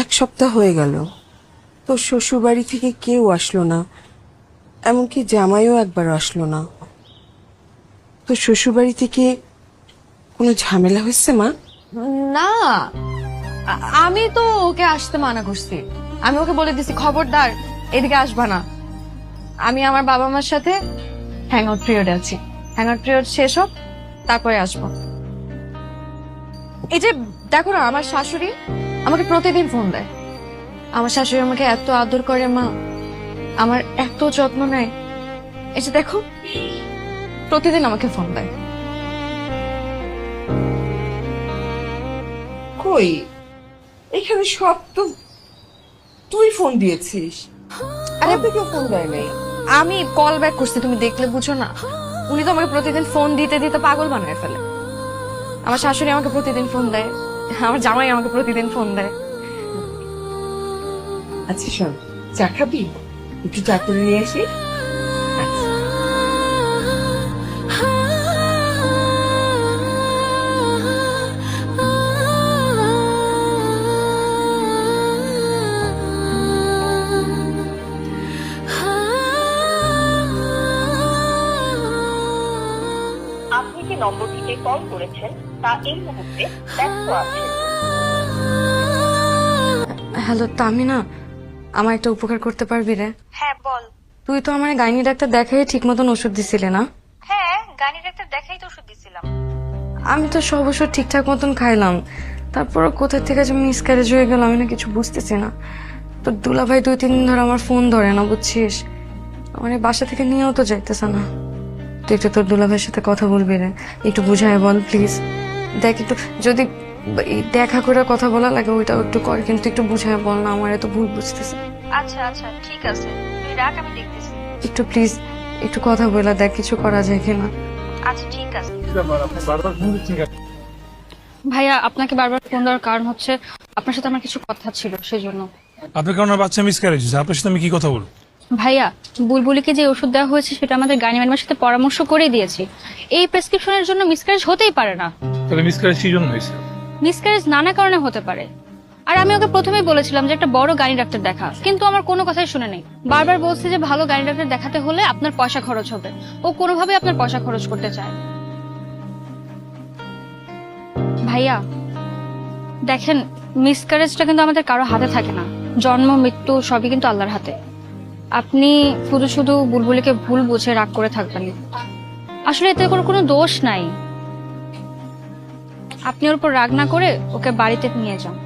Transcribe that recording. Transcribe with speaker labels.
Speaker 1: এক সপ্তাহ হয়ে গেল, তোর শ্বশুরবাড়ি থেকে কেউ আসলো না, এমনকি জামাইও একবার আসলো না। তোর শ্বশুরবাড়ি থেকে কোনো ঝামেলা হয়েছে মা?
Speaker 2: না, আমি তো ওকে আসতে মানা করছি। আমি ওকে বলে দিছি খবরদার এদিকে আসবা না। আমি আমার বাবা মার সাথে হ্যাং আউট পিরিয়ডে আছি। হ্যাং আউট পিরিয়ড শেষ হোক তারপরে আসবো। এই যে দেখো না, আমার শাশুড়ি আমাকে প্রতিদিন ফোন দেয়। আমার শাশুড়ি আমাকে এত আদর করে মা, আমার এত যত্ন নেয়। এই যে দেখো, প্রতিদিন আমাকে ফোন দেয়।
Speaker 1: কই, এখানে সব তো তুই ফোন দিয়েছিস,
Speaker 2: আরে
Speaker 1: আরে কেউ ফোন দেয় নাই।
Speaker 2: আমি কল ব্যাক করছি, তুমি দেখলে বুঝো না? উনি তো আমাকে প্রতিদিন ফোন দিতে দিতে পাগল বানায় ফেলে। আমার শাশুড়ি আমাকে প্রতিদিন ফোন দেয়, আমার জামাই আমাকে প্রতিদিন ফোন দেয়।
Speaker 1: আচ্ছা শোন, চা খাবি? একটু চা করে নিয়ে আসি। আচ্ছা।
Speaker 3: আপনি যে নম্বরটিতে কল করেছেন তা এই মুহূর্তে ব্যস্ত আছে।
Speaker 2: হ্যালো তামিনা, আমার একটা উপকার করতে পারবি রে?
Speaker 3: হ্যাঁ বল।
Speaker 2: তুই তো আমার গাইনি ডাক্তার দেখাই ঠিক মতন ওষুধ দিছিলে না?
Speaker 3: হ্যাঁ, গানি ডাক্তার দেখাই তো ওষুধ দিছিলাম।
Speaker 2: আমি তো সব ওষুধ ঠিকঠাক মতন খাইলাম, তারপর কোথা থেকে যে মিসক্যারেজ হয়ে গেল আমি না কিছু বুঝতেছি না। তো দুলাভাই 2-3 দিন ধরে আমার ফোন ধরে না, বুঝছিস? আমার এই বাসা থেকে নিয়েও তো যাইতেছে না। তুই একটু তোর দুলাভাইয়ের সাথে কথা বলবি রে, একটু বুঝায় বল প্লিজ। দেখ একটু, যদি এই দেখা করে কথা বলা লাগে ওইটাও একটু কর, কিন্তু একটু বুঝায় বল না, আমার এত ভুল বুঝতেছে।
Speaker 3: আচ্ছা আচ্ছা ঠিক আছে, তুই রাখ, আমি দেখতেছি।
Speaker 2: একটু প্লিজ একটু কথা বলে দেখ কিছু করা যায় কিনা।
Speaker 3: আচ্ছা ঠিক আছে।
Speaker 4: ভাইয়া, আপনাকে বারবার ফোন দেওয়ার কারণ হচ্ছে আপনার সাথে আমার কিছু কথা ছিল সেজন্য।
Speaker 5: আপনার কারণে বাচ্চা মিসক্যারেজ হয়েছে, আপনার সাথে আমি কি কথা বলবো?
Speaker 4: ভাইয়া, বুলবুলিকে যে ওষুধ দেওয়া হয়েছে সেটা আমাদের গাইনি ম্যাডামের সাথে পরামর্শ করে দিয়েছি। এই প্রেসক্রিপশনের জন্য মিসক্যারেজ হতেই পারে না।
Speaker 5: তাহলে মিসক্যারেজ কি জন্য হয়েছে?
Speaker 4: মিসক্যারেজ নানা কারণে হতে পারে। আর আমি ওকে প্রথমেই বলেছিলাম যে একটা বড় গাইনি ডাক্তার দেখা, কিন্তু আমার কোনো কথাই শুনে নেই। বারবার বলছে যে ভালো গাইনি ডাক্তার দেখাতে হলে আপনার পয়সা খরচ হবে। ও কোনোভাবেই আপনার পয়সা খরচ করতে চায়। ভাইয়া দেখেন, মিসক্যারেজটা কিন্তু আমাদের কারো হাতে থাকে না। জন্ম মৃত্যু সবই কিন্তু আল্লাহর হাতে। আপনি শুধু শুধু বুলবুলিকে ভুল বুঝে রাগ করে থাকবেন। আসলে এতে কোনো দোষ নাই। আপনি ওর উপর রাগ না করে ওকে বাড়িতে নিয়ে যান।